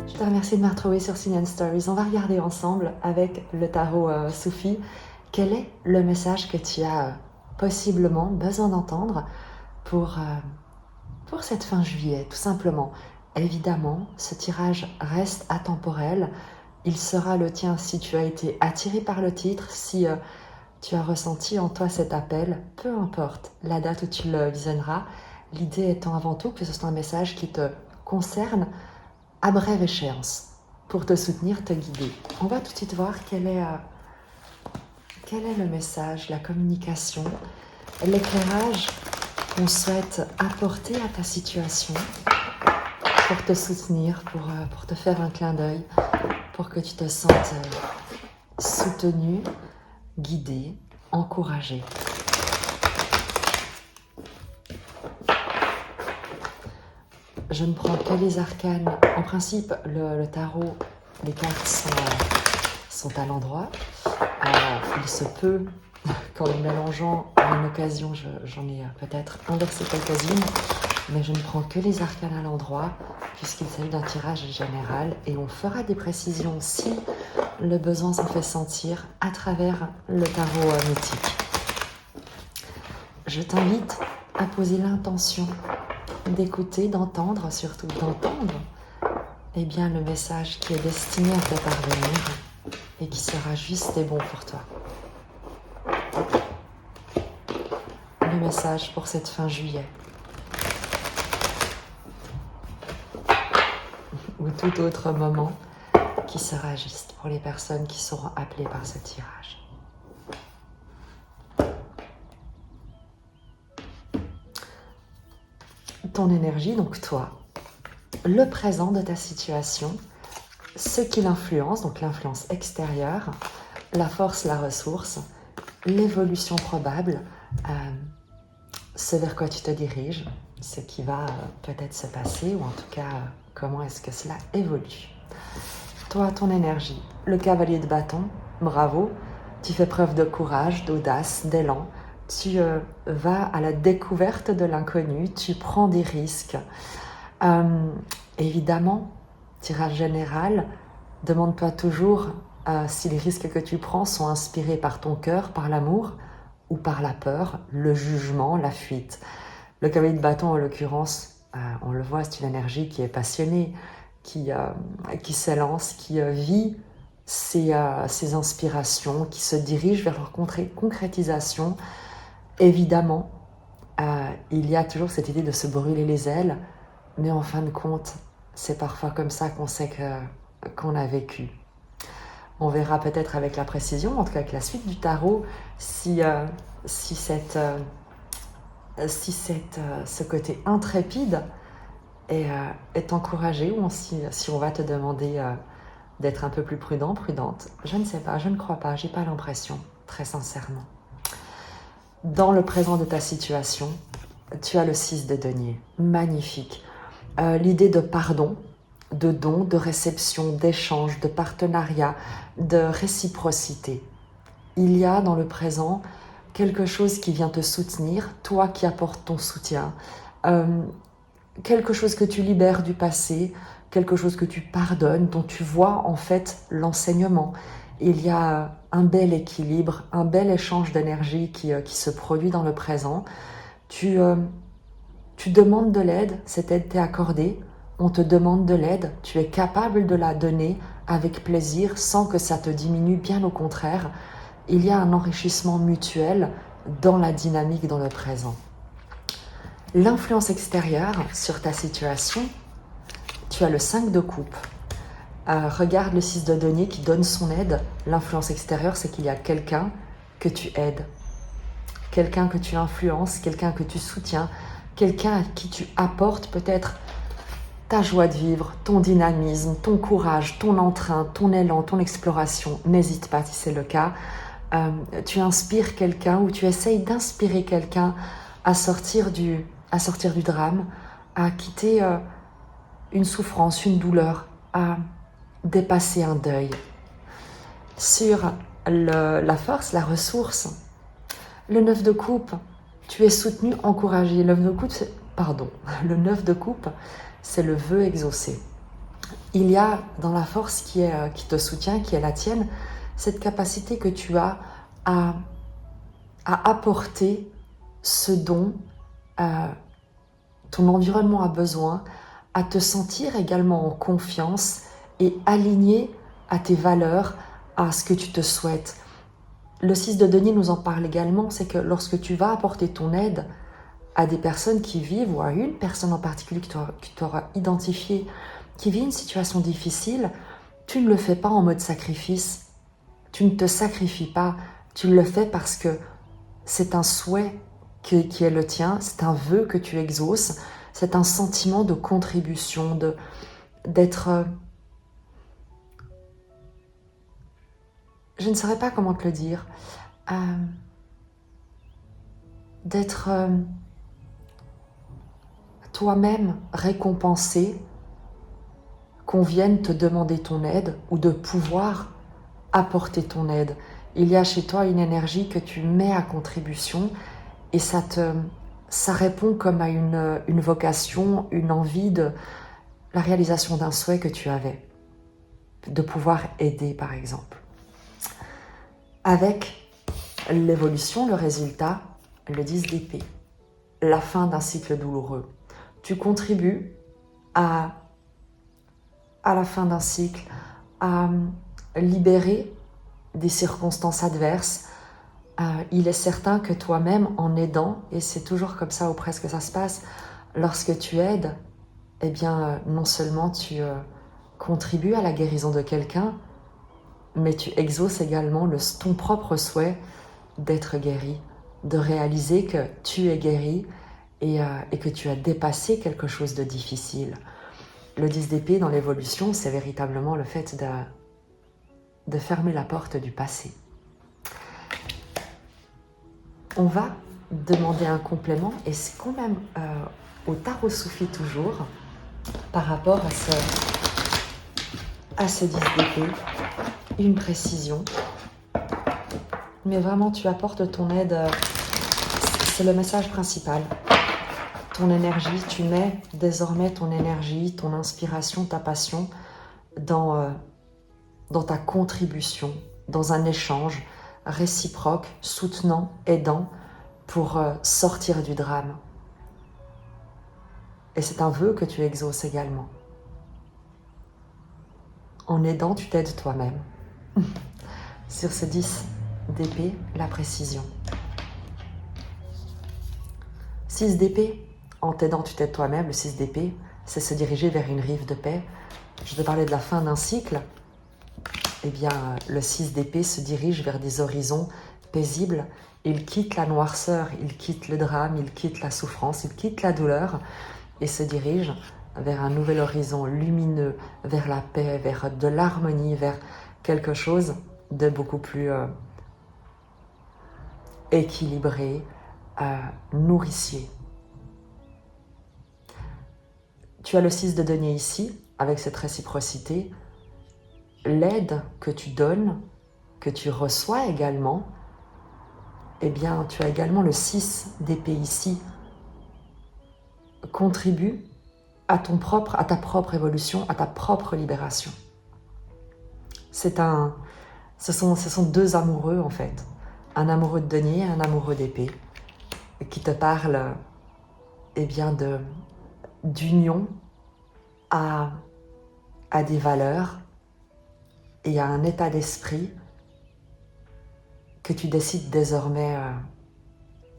Je te remercie de me retrouver sur Sign & Stories. On va regarder ensemble avec le tarot Soufi quel est le message que tu as possiblement besoin d'entendre pour cette fin juillet, tout simplement. Évidemment, ce tirage reste atemporel. Il sera le tien si tu as été attiré par le titre, si tu as ressenti en toi cet appel, peu importe la date où tu le visionneras. L'idée étant avant tout que ce soit un message qui te concerne à brève échéance, pour te soutenir, te guider. On va tout de suite voir quel est le message, la communication, l'éclairage qu'on souhaite apporter à ta situation pour te soutenir, pour te faire un clin d'œil, pour que tu te sentes soutenu, guidé, encouragé. Je ne prends que les arcanes. En principe, le tarot, les cartes sont à l'endroit. Il se peut qu'en les mélangeant à une occasion, j'en ai peut-être inversé quelques-unes, mais je ne prends que les arcanes à l'endroit puisqu'il s'agit d'un tirage général et on fera des précisions si le besoin s'en fait sentir à travers le tarot mythique. Je t'invite à poser l'intention d'écouter, d'entendre, surtout d'entendre le message qui est destiné à te parvenir et qui sera juste et bon pour toi. Le message pour cette fin juillet ou tout autre moment qui sera juste pour les personnes qui seront appelées par ce tirage. Ton énergie, donc toi, le présent de ta situation, ce qui l'influence, donc l'influence extérieure, la force, la ressource, l'évolution probable, ce vers quoi tu te diriges, ce qui va peut-être se passer, ou en tout cas, comment est-ce que cela évolue. Toi, ton énergie, le cavalier de bâton, bravo, tu fais preuve de courage, d'audace, d'élan, tu vas à la découverte de l'inconnu, tu prends des risques. Évidemment, tirage général, demande-toi toujours si les risques que tu prends sont inspirés par ton cœur, par l'amour ou par la peur, le jugement, la fuite. Le cavalier de bâton, en l'occurrence, on le voit, c'est une énergie qui est passionnée, qui s'élance, qui vit ses inspirations, qui se dirige vers leur concrétisation. Évidemment, il y a toujours cette idée de se brûler les ailes, mais en fin de compte, c'est parfois comme ça qu'on sait qu'on a vécu. On verra peut-être avec la précision, en tout cas avec la suite du tarot, si ce côté intrépide est encouragé ou si on va te demander d'être un peu plus prudent, prudente. Je ne sais pas, je ne crois pas, j'ai pas l'impression, très sincèrement. Dans le présent de ta situation, tu as le 6 de denier, magnifique. L'idée de pardon, de don, de réception, d'échange, de partenariat, de réciprocité. Il y a dans le présent quelque chose qui vient te soutenir, toi qui apportes ton soutien, quelque chose que tu libères du passé, quelque chose que tu pardonnes, dont tu vois en fait l'enseignement. Il y a un bel équilibre, un bel échange d'énergie qui se produit dans le présent. Tu demandes de l'aide, cette aide t'est accordée, on te demande de l'aide, tu es capable de la donner avec plaisir sans que ça te diminue, bien au contraire. Il y a un enrichissement mutuel dans la dynamique dans le présent. L'influence extérieure sur ta situation, tu as le 5 de coupe. Regarde le 6 de denier qui donne son aide. L'influence extérieure, c'est qu'il y a quelqu'un que tu aides, quelqu'un que tu influences, quelqu'un que tu soutiens, quelqu'un à qui tu apportes peut-être ta joie de vivre, ton dynamisme, ton courage, ton entrain, ton élan, ton exploration. N'hésite pas si c'est le cas. Tu inspires quelqu'un ou tu essayes d'inspirer quelqu'un à sortir du drame, à quitter une souffrance, une douleur, à dépasser un deuil. Sur la force, la ressource, Le 9 de coupe, tu es soutenu, encouragé. Le 9 de coupe, le 9 de coupe, c'est le vœu exaucé. Il y a dans la force qui te soutient, qui est la tienne, cette capacité que tu as à apporter ce dont ton environnement a besoin, à te sentir également en confiance et aligné à tes valeurs, à ce que tu te souhaites. Le 6 de denier nous en parle également, c'est que lorsque tu vas apporter ton aide à des personnes qui vivent, ou à une personne en particulier que tu auras identifiée, qui vit une situation difficile, tu ne le fais pas en mode sacrifice. Tu ne te sacrifies pas, tu le fais parce que c'est un souhait qui est le tien, c'est un vœu que tu exauces, c'est un sentiment de contribution, d'être... je ne saurais pas comment te le dire, d'être toi-même récompensé, qu'on vienne te demander ton aide ou de pouvoir apporter ton aide. Il y a chez toi une énergie que tu mets à contribution et ça répond comme à une vocation, une envie de la réalisation d'un souhait que tu avais, de pouvoir aider par exemple. Avec l'évolution, le résultat, le 10 d'épée, la fin d'un cycle douloureux. Tu contribues à la fin d'un cycle, à libérer des circonstances adverses. Il est certain que toi-même, en aidant, et c'est toujours comme ça ou presque ça se passe, lorsque tu aides, eh bien, non seulement tu contribues à la guérison de quelqu'un, mais tu exauces également ton propre souhait d'être guéri, de réaliser que tu es guéri et que tu as dépassé quelque chose de difficile. Le 10 d'épée dans l'évolution, c'est véritablement le fait de fermer la porte du passé. On va demander un complément et c'est quand même au tarot soufi toujours par rapport à ce 10 d'épée, une précision. Mais vraiment, tu apportes ton aide, c'est le message principal. Ton énergie, tu mets désormais ton énergie, ton inspiration, ta passion dans ta contribution, dans un échange réciproque, soutenant, aidant pour sortir du drame. Et c'est un vœu que tu exauces également. En aidant, tu t'aides toi-même. Sur ce 10 d'épée, la précision. 6 d'épée, en t'aidant, tu t'aides toi-même. Le 6 d'épée, c'est se diriger vers une rive de paix. Je te parlais de la fin d'un cycle. Eh bien, le 6 d'épée se dirige vers des horizons paisibles. Il quitte la noirceur, il quitte le drame, il quitte la souffrance, il quitte la douleur et se dirige vers un nouvel horizon lumineux, vers la paix, vers de l'harmonie, vers quelque chose de beaucoup plus équilibré, nourricier. Tu as le 6 de denier ici, avec cette réciprocité. L'aide que tu donnes, que tu reçois également, eh bien, tu as également le 6 d'épée ici, contribue à ta propre évolution, à ta propre libération. Ce sont deux amoureux en fait, un amoureux de denier et un amoureux d'épée, qui te parlent eh bien, d'union à des valeurs et à un état d'esprit que tu décides désormais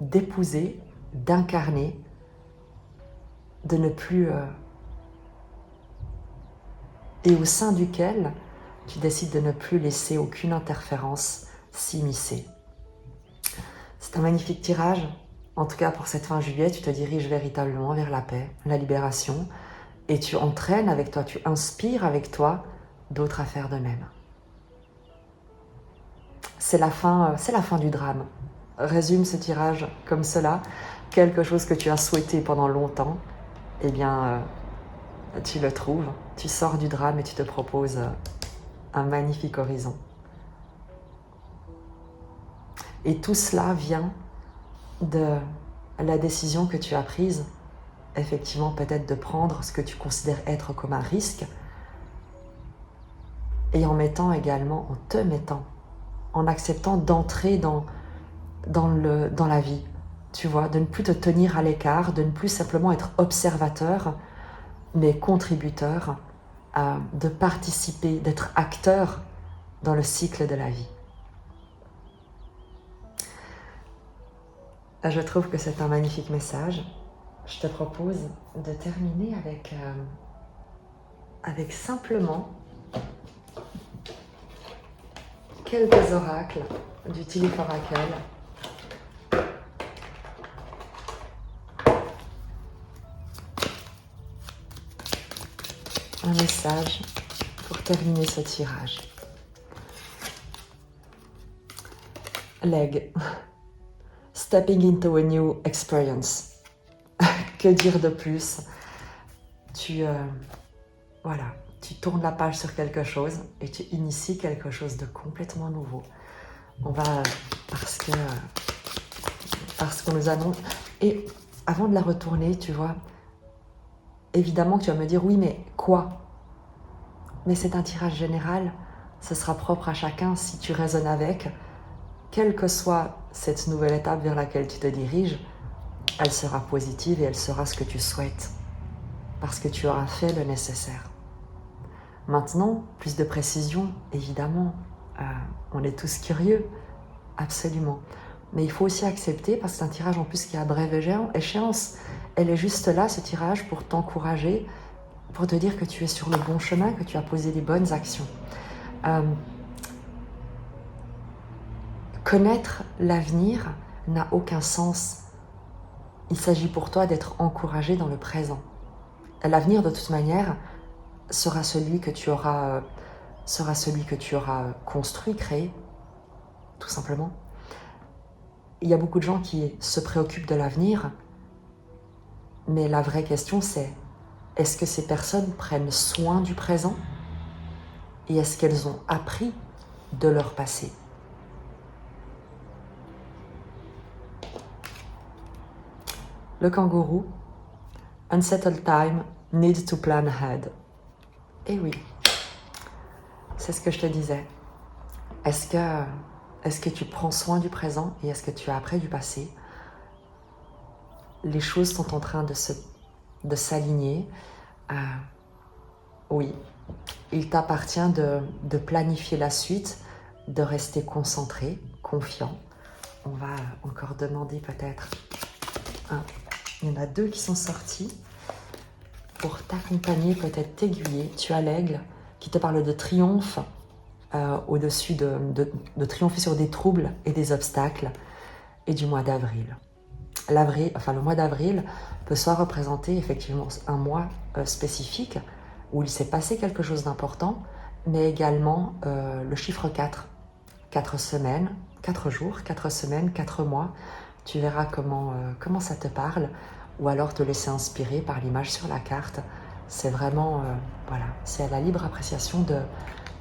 d'épouser, d'incarner, de ne plus... et au sein duquel tu décides de ne plus laisser aucune interférence s'immiscer. C'est un magnifique tirage. En tout cas, pour cette fin juillet, tu te diriges véritablement vers la paix, la libération, et tu entraînes avec toi, tu inspires avec toi d'autres à faire de même. C'est la fin du drame. Résume ce tirage comme cela. Quelque chose que tu as souhaité pendant longtemps, eh bien, tu le trouves. Tu sors du drame et tu te proposes un magnifique horizon. Et tout cela vient de la décision que tu as prise, effectivement peut-être de prendre ce que tu considères être comme un risque, et en te mettant, en acceptant d'entrer dans la vie, tu vois, de ne plus te tenir à l'écart, de ne plus simplement être observateur, mais contributeur, de participer, d'être acteur dans le cycle de la vie. Je trouve que c'est un magnifique message. Je te propose de terminer avec simplement quelques oracles du Tilith Oracle. Un message pour terminer ce tirage. Leg. Stepping into a new experience. Que dire de plus? Tu tournes la page sur quelque chose et tu inities quelque chose de complètement nouveau. Parce qu'on nous annonce. Et avant de la retourner, tu vois, évidemment que tu vas me dire oui, mais quoi? Mais c'est un tirage général, ce sera propre à chacun si tu raisonnes avec. Quelle que soit cette nouvelle étape vers laquelle tu te diriges, elle sera positive et elle sera ce que tu souhaites, parce que tu auras fait le nécessaire. Maintenant, plus de précision, évidemment, on est tous curieux, absolument. Mais il faut aussi accepter, parce que c'est un tirage en plus qui a brève échéance. Elle est juste là, ce tirage, pour t'encourager, pour te dire que tu es sur le bon chemin, que tu as posé les bonnes actions. Connaître l'avenir n'a aucun sens. Il s'agit pour toi d'être encouragé dans le présent. L'avenir, de toute manière, sera celui que tu auras construit, créé, tout simplement. Il y a beaucoup de gens qui se préoccupent de l'avenir, mais la vraie question c'est, est-ce que ces personnes prennent soin du présent et est-ce qu'elles ont appris de leur passé? Le kangourou, unsettled time, need to plan ahead. Eh oui, c'est ce que je te disais. Est-ce que tu prends soin du présent et est-ce que tu as appris du passé? Les choses sont en train de s'aligner. Oui, il t'appartient de planifier la suite, de rester concentré, confiant. On va encore demander peut-être il y en a 2 qui sont sortis pour t'accompagner, peut-être t'aiguiller. Tu as l'aigle qui te parle de triomphe, au-dessus de triompher sur des troubles et des obstacles, et du mois d'avril. Le mois d'avril peut soit représenter effectivement un mois spécifique où il s'est passé quelque chose d'important, mais également le chiffre 4. 4 semaines, 4 jours, 4 semaines, 4 mois. Tu verras comment ça te parle, ou alors te laisser inspirer par l'image sur la carte. C'est vraiment, c'est à la libre appréciation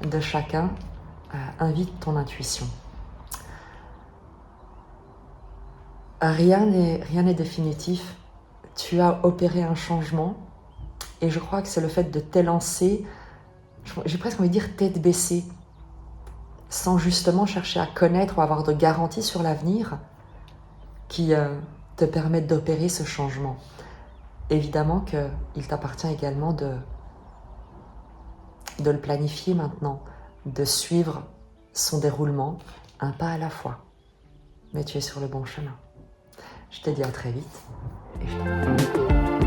de chacun. Invite ton intuition. Rien n'est définitif. Tu as opéré un changement et je crois que c'est le fait de t'élancer, j'ai presque envie de dire tête baissée, sans justement chercher à connaître ou avoir de garantie sur l'avenir qui te permettent d'opérer ce changement. Évidemment qu'il t'appartient également de le planifier maintenant, de suivre son déroulement un pas à la fois. Mais tu es sur le bon chemin. Je te dis à très vite et je t'embrasse.